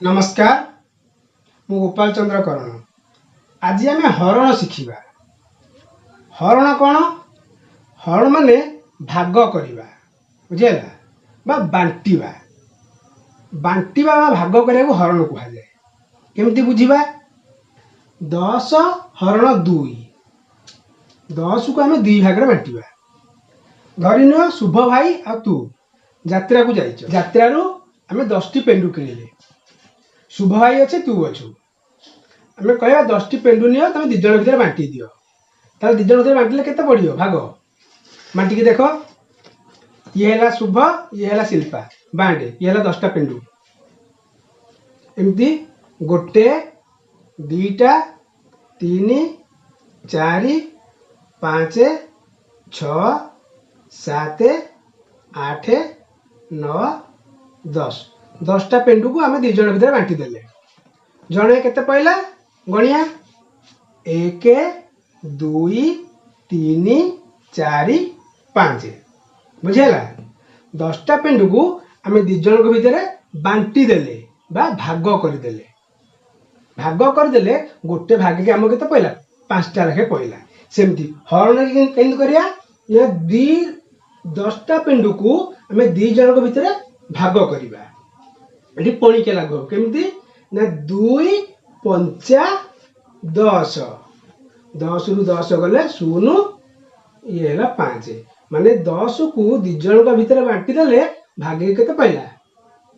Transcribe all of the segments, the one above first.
नमस्कार मु गोपाल चंद्र करण। आज आम हरण शिखा। हरण कौन? हरण माने भाग करवा, बुझेगा बा बांटिबा। बांटिबा बा भाग करिया को हरण कहा जाए। केमती बुझिबा? 10 हरण 2, 10 को आम 2 भाग बांटिबा। धरी नियो शुभ भाई आ तू यात्रा को जाइछ। यात्रारू आम 10 टी पेंडु किଣିले। शुभ भाई अच्छे तू अच्छु, आम कह 10 टी पेंडु नियो तुम 2 जन भर बांटी दियो। ताल 2 जन भर बांटिले केते पड़ियो भाग? बांटिकी देख, ये है शुभ, ये है शिल्पा, बांटे ये है 10 टा पेंडु। एमती 1 2 3 4 5 6 7 8 9 10 10 टा पेंडु को आम 2 जन भर बांटी देले। जड़े केते पहला गणिया 1 2 3 4 5, बुझेगा? 10 टा पेंडु को आम 2 जन भीतर बांटी देले बा भाग करदेले। भाग करदेले गोटे भाग के आम केते पहला 5 टा लेखे पहला। सेमती हरण केंद करिया ये 10 टा पेंडु को आम 2 जन भीतर भाग करिबा। एठी पणी के लागो केमती ना 2 5 10, 10 रु 10 गले 0, ये है 5। माने 10 को 2 जन का भीतर बांटी देले भागे केते पहला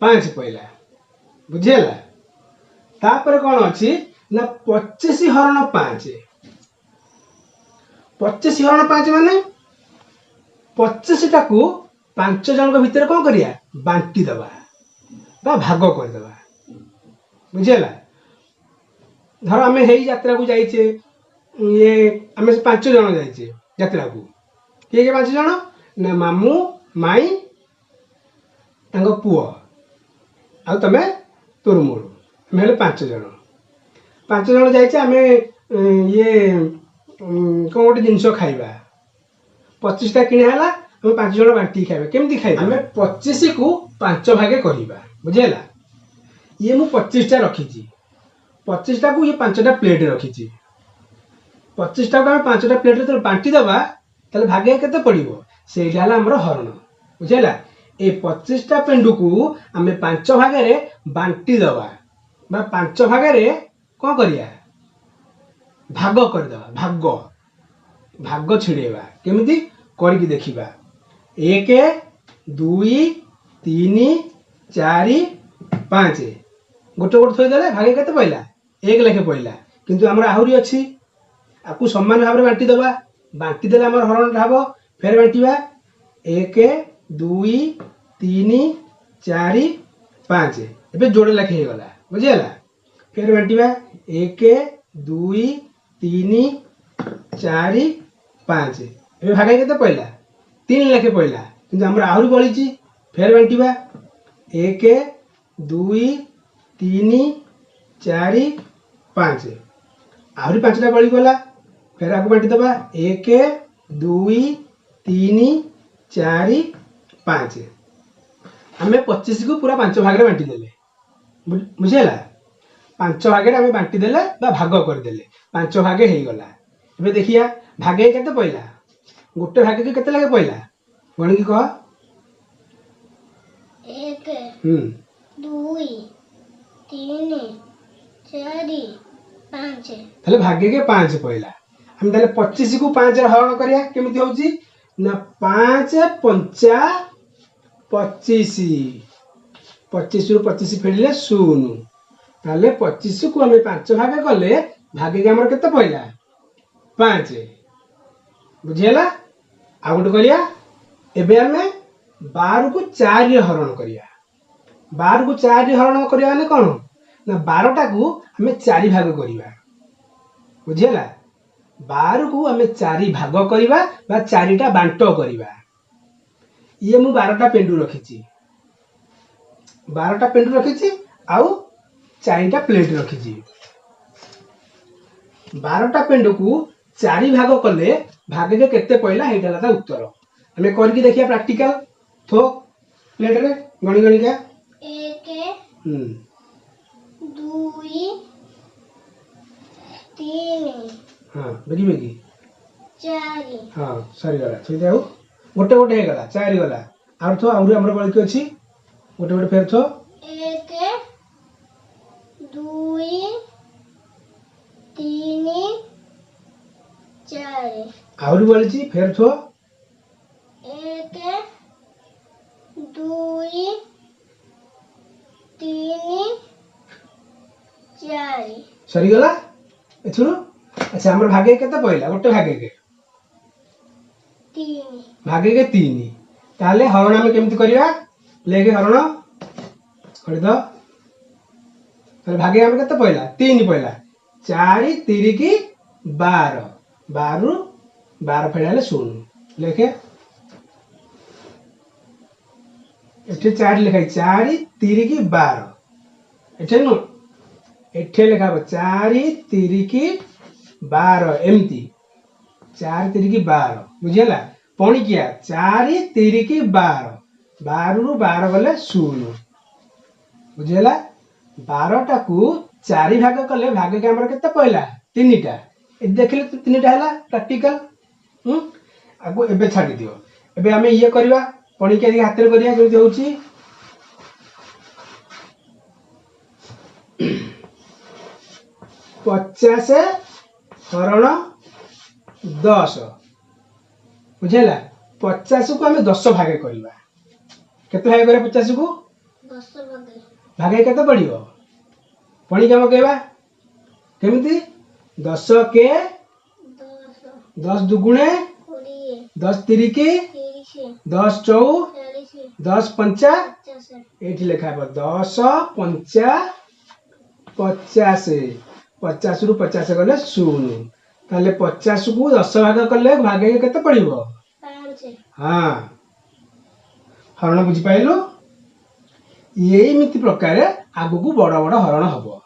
5 पहला, बुझेला? तापर कौन अच्छी ना 25 हरण 5। 25 हरण 5 माने 25 टा को 5 जन का भीतर कौन करिया बांटी दबा बा भाग कर दबा, बुझेला? धर आम हेई यात्रा को जाइए, ये आम 5 जन जाइए यात्रा को। किए 5 जन ना मामू माई तांको पुओ आ तमे तोर मोर, आम हेले 5 जन। 5 जन जाइए आम ये कौन गोटे जिनस खाइबा। 25 टा किणाला आम 5 जन बांटी खाइबा। केमती खाइबा? आम 25 को 5 भागे करिबा, बुझेला? ये मु 25 टा रखी, 25 टा को ये 5 टा प्लेट रखी। 25 टा को आम 5 टा प्लेट रे बांटी दबा ताले भागे केते पड़िबो सेटा हला हमर हरण, बुझेला? ए 25 टा पेंडु को आम 5 भागे रे बांटी दबा बा 5 भागे रे कोन करिया भाग कर दबा। भाग भाग छिड़ेबा केमिति करिकि देखिबा। 1 2 3 4 5 गोटे गोटे थोई देले भागे केते पइला 1 लेखे पइला। किंतु हमर आहुरी अछि, आपको समान भाव में बांटी दबा। बांटी देले हमर हरण हबो। फेर बांटीबा 1 2 3 4 5 एबे जोड़े लेखे हे गला, बुझियला? फेर बांटीबा 1 2 3 4 5 एबे भागे केते पइला 3 लेखे पइला। किंतु हमर आहुरी बळीची। फेर बांटीबा 1 2 3 4 5 आहुरी 5 टा बळी गला। फेर आगु बांटी दबा 1 2 3 4 5 आमे 25 को पूरा 5 भाग रे बांटी देले, बुझेला? 5 भाग रे आमे बांटी देले बा भाग कर देले। 5 भागे हे गला। एबे देखिया भागे केते पइला, गोटे भागे के केते लागे पइला गणी की कह? 1 2 3 4 5 ताले भागे के 5 पइला। हम ताले 25 को 5 रे हरण करिया केमिति होउची ना 5 5 25, 25 रु 25 फेडिले 0। ताले 25 को हम 5 भागे कले भागे के हमर केते पइला 5, बुझियला? आ गोटे करिया एबे हमें 12 को 4 रे हरण करिया। 12 को 4 रे हरण करिया माने कोन ना 12 टा को हमें 4 भाग करिया, बुझियला? 12 को हमें 4 भाग करिबा बा 4 टा बांटो करिबा। ये मु 12 टा पेंडु रखिची, 12 टा पेंडु रखिची आउ 4 टा प्लेट रखिची। 12 टा पेंडु को 4 भाग कले भागे के केते पइला हेटाला ता उत्तर। हमें करके देखिया प्रैक्टिकल थो प्लेट रे गणी गणी का 1 ଦୁଇ ତିନି हाँ बेगी बेगी ଚାରି हाँ सरी गला थोड़ी आउ गोटे गोटे हे गला चारि गला आउ थो आउरी हमर बळकी अछि गोटे गोटे फेर थो ଏକ ଦୁଇ ତିନି ଚାରି आउरी बळची फेर थो ଏକ ଦୁଇ ତିନି ଚାରି सरी गला एथुरु अच्छा हमर भागे केते पइला गोटे भागे के ତିନି भागे के 3 ताले हरण हम केमति करिया लेके हरण कर दो ताले भागे हम केते पइला 3 पइला 4 3 की 12 12 12 फेडाले 0 लेके एठे 4 लिखाई 4 3 की 12 एठे नु एठे लिखा 4 3 की 12 एमती 4 3 की 12 बुझियला पणी किया 4 3 की 12 12 रु 12 गले 0 बुझियला 12 टा को 4 भाग कले भाग के हमर केते पइला 3 टा ए देखले 3 टा हला प्रैक्टिकल आगो एबे छाडी दियो एबे हमें ये करबा पणी के हाथ रे करिया जेति होउची 50 हरण 10 बुझेला 50 को हमें 10 भागे करबा केते भागे करे 50 को 10 ଭାଗେ भागे केते पड़ियो पणी के हम कहबा केमिति 10 के 10 10 दुगुणे 20 10 तिरिकी 30 10 चौ 40 10 पंचा 50 एठी लिखा है 10 पंचा 50 50 रु 50 गले 0 ताले 50 को 10 भाग कले भागे केते पड़िबो 5 हाँ हरण बुझी पाइलो यही मिति प्रकार आगु को बड़ बड़ हरण हबो।